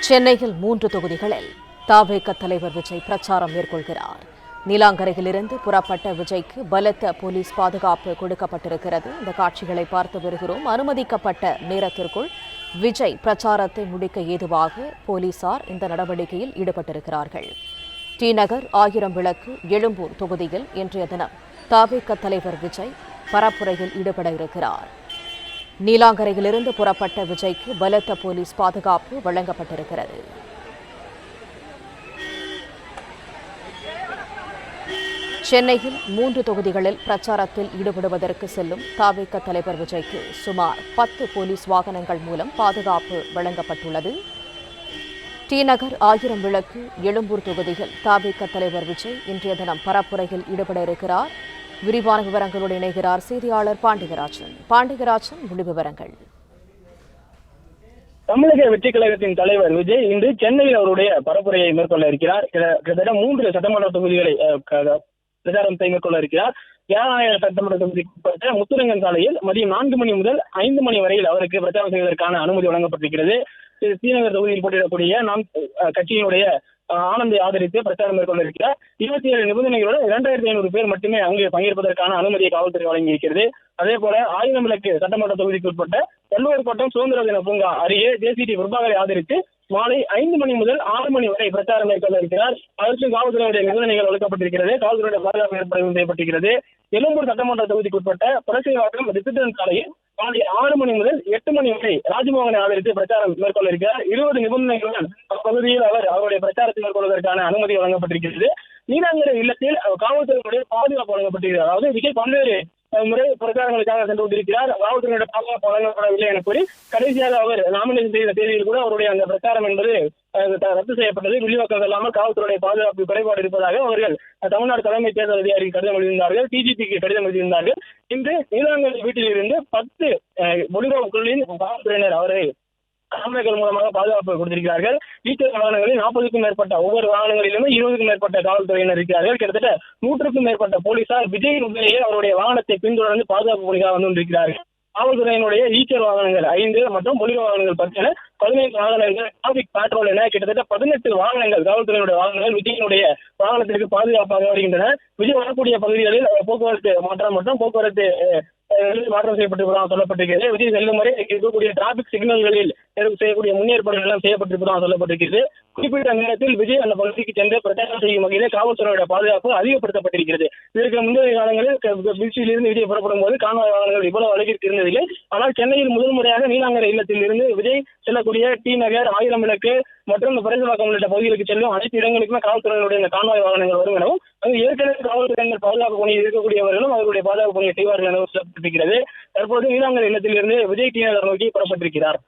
சென்னையில் 3 தொகுதிகளில் தவேக தலைவர் விஜய் பிரச்சாரம் மேற்கொள்கிறார். நீலாங்கரையிலிருந்து புறப்பட்ட விஜய்க்கு பலத்த போலீஸ் பாதுகாப்பு கொடுக்கப்பட்டிருக்கிறது. இந்த காட்சிகளை பார்த்து வருகிறோம். அனுமதிக்கப்பட்ட நேரத்திற்குள் விஜய் பிரச்சாரத்தை முடிக்க ஏதுவாக போலீசார் இந்த நடவடிக்கையில் ஈடுபட்டிருக்கிறார்கள். டி நகர், ஆயிரம் விளக்கு, எழும்பூர் தொகுதியில் இன்றைய தினம் தவேக தலைவர் விஜய் பரப்புரையில் ஈடுபட இருக்கிறார். நீலாங்கரையிலிருந்து புறப்பட்ட விஜய்க்கு பலத்த போலீஸ் பாதுகாப்பு வழங்கப்பட்டிருக்கிறது. சென்னையில் 3 தொகுதிகளில் பிரச்சாரத்தில் ஈடுபடுவதற்கு செல்லும் தவேக தலைவர் விஜய்க்கு சுமார் 10 போலீஸ் வாகனங்கள் மூலம் பாதுகாப்பு வழங்கப்பட்டுள்ளது. டி நகர், ஆயிரம் விளக்கு, எழும்பூர் தொகுதியில் தவேக தலைவர் விஜய் இன்றைய தினம் பரப்புரையில் ஈடுபட இருக்கிறார். விரிவான விவரங்களோடு இணைகிறார் செய்தியாளர் பாண்டியராஜன். முழு விவரங்கள். தமிழக வெற்றி கழகத்தின் தலைவர் விஜய் இன்று சென்னையில் அவருடைய பரப்புரையை மேற்கொள்ள இருக்கிறார். கிட்டத்தட்ட 3 சட்டமன்ற தொகுதிகளை பிரச்சாரத்தை மேற்கொள்ள இருக்கிறார். ஏழாயிர சட்டமன்ற தொகுதிக்கு முத்துரங்கன் சாலையில் மதியம் 4 மணி முதல் 5 மணி வரையில் அவருக்கு பிரச்சாரம் செய்வதற்கான அனுமதி வழங்கப்பட்டிருக்கிறது. ஸ்ரீநகர் தொகுதியில் போட்டியிடக்கூடிய நாம் கட்சியினுடைய ஆனந்தை ஆதரித்து பிரச்சாரம் மேற்கொள்ள இருக்கிறார். 27 நிபந்தனைகளுடன் 2500 பேர் மட்டுமே அங்கு பங்கேற்பதற்கான அனுமதியை காவல்துறை வழங்கியிருக்கிறது. அதே போல ஆயிரம் விளக்கு சட்டமன்ற தொகுதிக்கு உட்பட்ட கல்லூர் கோட்டம் சுதந்திர தின பூங்கா அருகே ஜேசிடி பிரபாகரை ஆதரித்து மாலை 5 மணி முதல் 6 மணி வரை பிரச்சாரம் மேற்கொள்ள இருக்கிறார். அதற்கு காவல்துறையுடைய நிபந்தனைகள் வழங்கப்பட்டிருக்கிறது. காவல்துறையுடைய பாதுகாப்பு ஏற்பாடு செய்யப்பட்டிருக்கிறது. எழும்பூர் சட்டமன்ற தொகுதிக்கு உட்பட்ட புரட்சிவாக்கம் டிசிப்ளின் சாலையில் காலை 6 மணி முதல் 8 மணி வரை ராஜ்மோகனை ஆதரித்து பிரச்சாரம் மேற்கொள்ள இருக்கிறார். 20 நிபந்தனைகளுடன் அப்பகுதியில் அவருடைய பிரச்சாரத்தை மேற்கொள்வதற்கான அனுமதி வழங்கப்பட்டிருக்கிறது. நீலாங்கரை இல்லத்தில் காவல்துறையினுடைய பாதுகாப்பு வழங்கப்பட்டிருக்கிறது. அதாவது விஜய் பல்வேறு முறை பிரச்சாரங்களுக்காக சென்று கொண்டிருக்கிறார். காவல்துறையுடைய பாதுகாப்பு வழங்கப்படவில்லை என கூறி கடைசியாக அவர் நாமினேஷன் செய்த தேதியில் கூட அவருடைய அந்த பிரச்சாரம் என்பது ரத்து செய்யப்பட்டது. விரிவாக்கம் இல்லாமல் காவல்துறையுடைய பாதுகாப்பு குறைபாடு இருப்பதாக அவர்கள் தமிழ்நாடு தலைமை தேர்தல் அதிகாரிக்கு கடிதம் எழுதியிருந்தார்கள். டிஜிபிக்கு கடிதம் எழுதியிருந்தார்கள். இன்று நீலாங்கரை வீட்டில் இருந்து 10 பொலிரோ குழுவின் காவல்துறையினர் அவரை காவலர்கள் மூலமாக பாதுகாப்பு கொடுத்திருக்கிறார்கள். ஈச்சர் வாகனங்களில் 40க்கும் மேற்பட்ட ஒவ்வொரு வாகனங்களிலுமே 20க்கும் மேற்பட்ட காவல்துறையினர் இருக்கிறார்கள். கிட்டத்தட்ட 100க்கும் மேற்பட்ட போலீசார் விஜய் உண்மையிலேயே அவருடைய வாகனத்தை பின்தொடர்ந்து பாதுகாப்பு பணிக்காக வந்து கொண்டிருக்கிறார்கள். காவல்துறையினுடைய ஈச்சர் வாகனங்கள் 5 மற்றும் பொலிரோ வாகனங்கள் 10 என 15 வாகனங்கள், டிராபிக் பேட்ரோல் என கிட்டத்தட்ட 18 வாகனங்கள் காவல்துறையினுடைய வாகனங்கள் விஜயினுடைய வாகனத்திற்கு பாதுகாப்பாக வருகின்றன. விஜய் வரக்கூடிய பகுதிகளில் போக்குவரத்து மாற்றம் மற்றும் போக்குவரத்து மாற்றம் செய்யப்பட்டிருப்பதாக சொல்லப்பட்டிருக்கிறது. விஜய் செல்லும் வரை இருக்கக்கூடிய டிராபிக் சிக்னல்களில் செய்யக்கூடிய முன்னேற்பாடுகள் எல்லாம் செய்யப்பட்டிருப்பதாக சொல்லப்பட்டிருக்கிறது. குறிப்பிட்ட நேரத்தில் விஜய் அந்த பகுதிக்கு சென்று பிரச்சாரம் செய்யும் வகையில் காவல்துறையுடைய பாதுகாப்பு அதிகப்படுத்தப்பட்டிருக்கிறது. இதற்கு முந்தைய காலங்களில் திருச்சியிலிருந்து விஜய் புறப்படும் போது கான்வாய் வாகனங்கள் இவ்வளவு அளவிற்கு இருந்ததில்லை. ஆனால் சென்னையில் முதல் முறையாக நீலாங்கரை இல்லத்தில் இருந்து விஜய் செல்லக்கூடிய டி நகர், ஆயிரம் விளக்கு மற்றும் புரட்சிவாக்கம் உள்ளிட்ட பகுதிகளுக்கு செல்லும் அனைத்து இடங்களுக்குமே காவல்துறையினுடைய இந்த கான்வாய் வாகனங்கள் வரும் எனவும் அங்கு ஏற்கனவே காவல்துறையினர் பாதுகாப்பு பணியில் இருக்கக்கூடியவர்களும் அவருடைய பாதுகாப்பு பணியை செய்வார்கள் எனவும் சொல்லப்பட்டிருக்கிறது. தற்போது நீலாங்கரை இல்லத்தில் இருந்து விஜய் டி நகர் நோக்கி புறப்பட்டிருக்கிறார்.